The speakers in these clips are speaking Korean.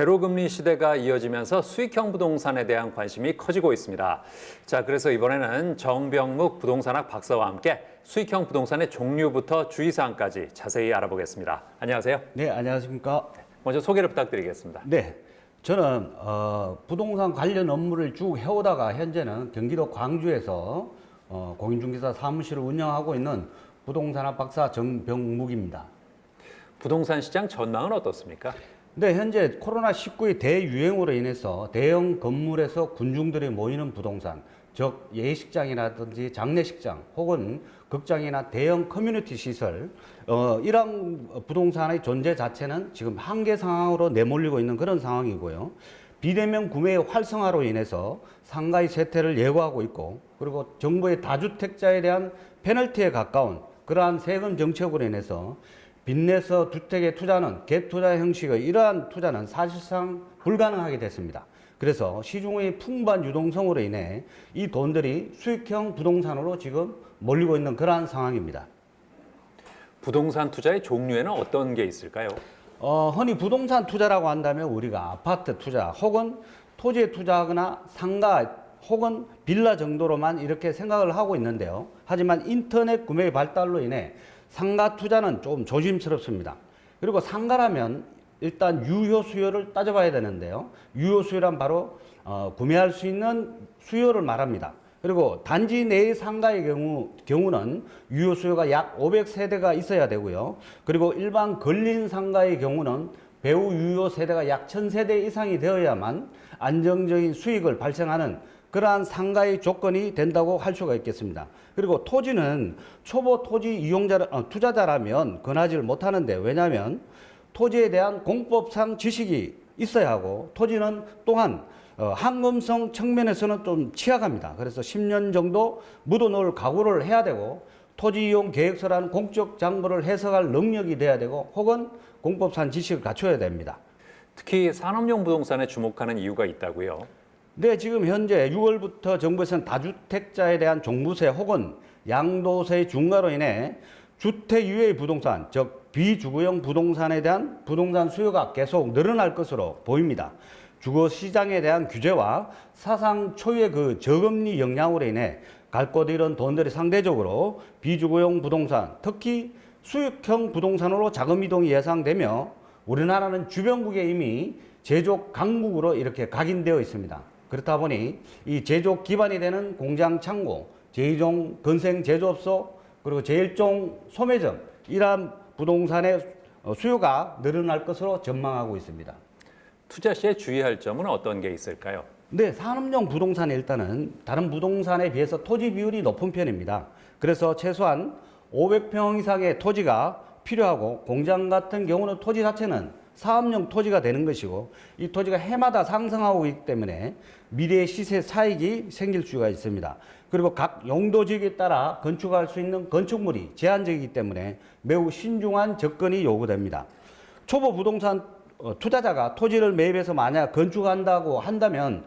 제로금리 시대가 이어지면서 수익형 부동산에 대한 관심이 커지고 있습니다. 자, 그래서 이번에는 정병묵 부동산학 박사와 함께 수익형 부동산의 종류부터 주의사항까지 자세히 알아보겠습니다. 안녕하세요. 네, 안녕하십니까. 먼저 소개를 부탁드리겠습니다. 네, 저는 부동산 관련 업무를 쭉 해오다가 현재는 경기도 광주에서 공인중개사 사무실을 운영하고 있는 부동산학 박사 정병묵입니다. 부동산 시장 전망은 어떻습니까? 네, 현재 코로나19의 대유행으로 인해서 대형 건물에서 군중들이 모이는 부동산, 즉 예식장이라든지 장례식장 혹은 극장이나 대형 커뮤니티 시설, 이러한 부동산의 존재 자체는 지금 한계 상황으로 내몰리고 있는 그런 상황이고요. 비대면 구매의 활성화로 인해서 상가의 쇠퇴를 예고하고 있고, 그리고 정부의 다주택자에 대한 페널티에 가까운 그러한 세금 정책으로 인해서 빚내서 주택에 투자하는 갭투자 형식의 이러한 투자는 사실상 불가능하게 됐습니다. 그래서 시중의 풍부한 유동성으로 인해 이 돈들이 수익형 부동산으로 지금 몰리고 있는 그러한 상황입니다. 부동산 투자의 종류에는 어떤 게 있을까요? 흔히 부동산 투자라고 한다면 우리가 아파트 투자 혹은 토지에 투자하거나 상가 혹은 빌라 정도로만 이렇게 생각을 하고 있는데요. 하지만 인터넷 구매의 발달로 인해 상가 투자는 좀 조심스럽습니다. 그리고 상가라면 일단 유효 수요를 따져봐야 되는데요. 유효 수요란 바로 구매할 수 있는 수요를 말합니다. 그리고 단지 내의 상가의 경우는 유효 수요가 약 500세대가 있어야 되고요. 그리고 일반 걸린 상가의 경우는 배후 유효 세대가 약 1000세대 이상이 되어야만 안정적인 수익을 발생하는 그러한 상가의 조건이 된다고 할 수가 있겠습니다. 그리고 토지는 초보 토지 투자자라면 권하지를 못하는데, 왜냐하면 토지에 대한 공법상 지식이 있어야 하고 토지는 또한 황금성 측면에서는 좀 취약합니다. 그래서 10년 정도 묻어놓을 각오를 해야 되고, 토지 이용 계획서라는 공적 장부를 해석할 능력이 돼야 되고, 혹은 공법상 지식을 갖춰야 됩니다. 특히 산업용 부동산에 주목하는 이유가 있다고요? 네, 지금 현재 6월부터 정부에서는 다주택자에 대한 종부세 혹은 양도세 중과로 인해 주택 이외의 부동산, 즉 비주거용 부동산에 대한 부동산 수요가 계속 늘어날 것으로 보입니다. 주거 시장에 대한 규제와 사상 초유의 그 저금리 영향으로 인해 갈 곳 잃은 돈들이 상대적으로 비주거용 부동산, 특히 수익형 부동산으로 자금 이동이 예상되며, 우리나라는 주변국에 이미 제조 강국으로 이렇게 각인되어 있습니다. 그렇다 보니 이 제조 기반이 되는 공장 창고, 제2종 건생 제조업소, 그리고 제1종 소매점, 이러한 부동산의 수요가 늘어날 것으로 전망하고 있습니다. 투자 시에 주의할 점은 어떤 게 있을까요? 네, 산업용 부동산은 일단은 다른 부동산에 비해서 토지 비율이 높은 편입니다. 그래서 최소한 500평 이상의 토지가 필요하고, 공장 같은 경우는 토지 자체는 사업용 토지가 되는 것이고, 이 토지가 해마다 상승하고 있기 때문에 미래의 시세 차익이 생길 수가 있습니다. 그리고 각 용도 지역에 따라 건축할 수 있는 건축물이 제한적이기 때문에 매우 신중한 접근이 요구됩니다. 초보 부동산 투자자가 토지를 매입해서 만약 건축한다고 한다면,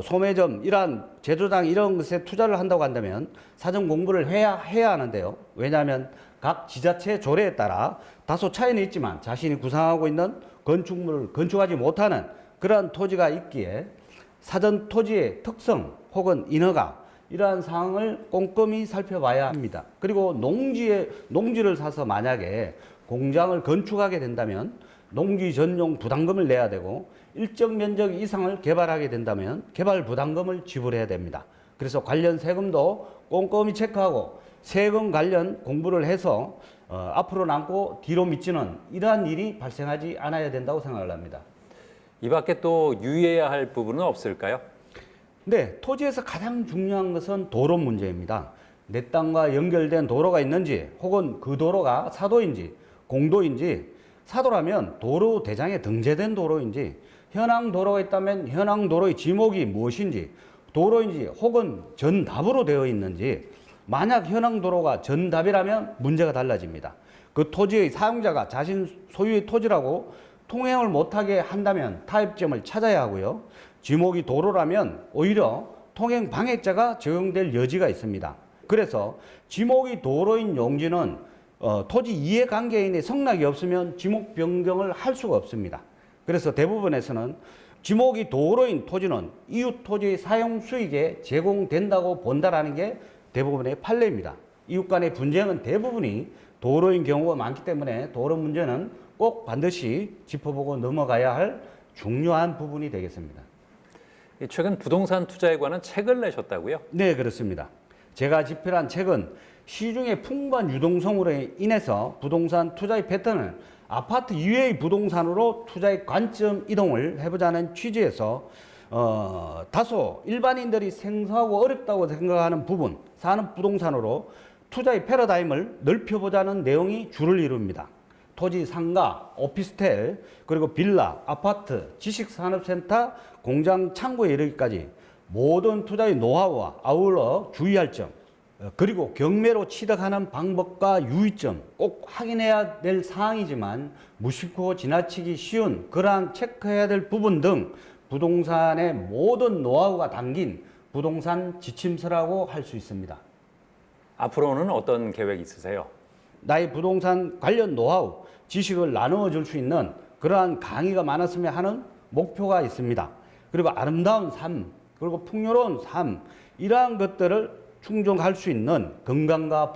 소매점, 이러한 제조장 이런 것에 투자를 한다고 한다면 사전 공부를 해야 하는데요. 왜냐하면 각 지자체 조례에 따라 다소 차이는 있지만 자신이 구상하고 있는 건축물을 건축하지 못하는 그러한 토지가 있기에 사전 토지의 특성 혹은 인허가, 이러한 사항을 꼼꼼히 살펴봐야 합니다. 그리고 농지를 사서 만약에 공장을 건축하게 된다면 농지 전용 부담금을 내야 되고, 일정 면적 이상을 개발하게 된다면 개발 부담금을 지불해야 됩니다. 그래서 관련 세금도 꼼꼼히 체크하고 세금 관련 공부를 해서 앞으로 남고 뒤로 미치는 이러한 일이 발생하지 않아야 된다고 생각을 합니다. 이 밖에 또 유의해야 할 부분은 없을까요? 네, 토지에서 가장 중요한 것은 도로 문제입니다. 내 땅과 연결된 도로가 있는지, 혹은 그 도로가 사도인지 공도인지, 사도라면 도로 대장에 등재된 도로인지, 현황 도로가 있다면 현황 도로의 지목이 무엇인지, 도로인지 혹은 전답으로 되어 있는지, 만약 현황 도로가 전답이라면 문제가 달라집니다. 그 토지의 사용자가 자신 소유의 토지라고 통행을 못하게 한다면 타협점을 찾아야 하고요. 지목이 도로라면 오히려 통행 방해자가 적용될 여지가 있습니다. 그래서 지목이 도로인 용지는 토지 이해관계인의 성락이 없으면 지목 변경을 할 수가 없습니다. 그래서 대부분에서는 지목이 도로인 토지는 이웃 토지 사용 수익에 제공된다고 본다라는 게 대부분의 판례입니다. 이웃 간의 분쟁은 대부분이 도로인 경우가 많기 때문에 도로 문제는 꼭 반드시 짚어보고 넘어가야 할 중요한 부분이 되겠습니다. 최근 부동산 투자에 관한 책을 내셨다고요? 네, 그렇습니다. 제가 집필한 책은 시중의 풍부한 유동성으로 인해서 부동산 투자의 패턴을 아파트 이외의 부동산으로 투자의 관점 이동을 해보자는 취지에서 다소 일반인들이 생소하고 어렵다고 생각하는 부분, 산업 부동산으로 투자의 패러다임을 넓혀보자는 내용이 주를 이룹니다. 토지, 상가, 오피스텔, 그리고 빌라, 아파트, 지식산업센터, 공장, 창고에 이르기까지 모든 투자의 노하우와 아울러 주의할 점, 그리고 경매로 취득하는 방법과 유의점 꼭 확인해야 될 사항이지만 무심코 지나치기 쉬운 그러한 체크해야 될 부분 등 부동산의 모든 노하우가 담긴 부동산 지침서라고 할 수 있습니다. 앞으로는 어떤 계획 있으세요? 나의 부동산 관련 노하우, 지식을 나누어 줄 수 있는 그러한 강의가 많았으면 하는 목표가 있습니다. 그리고 아름다운 삶, 그리고 풍요로운 삶, 이러한 것들을 충족할 수 있는 건강과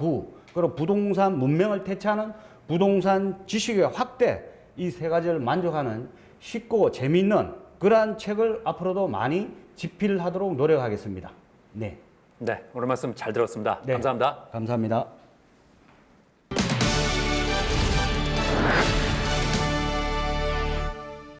그리고 부동산 문명을 태치하는 부동산 지식의 확대, 이 세 가지를 만족하는 쉽고 재미있는 그러한 책을 앞으로도 많이 집필하도록 노력하겠습니다. 네. 네, 오늘 말씀 잘 들었습니다. 네. 감사합니다. 감사합니다.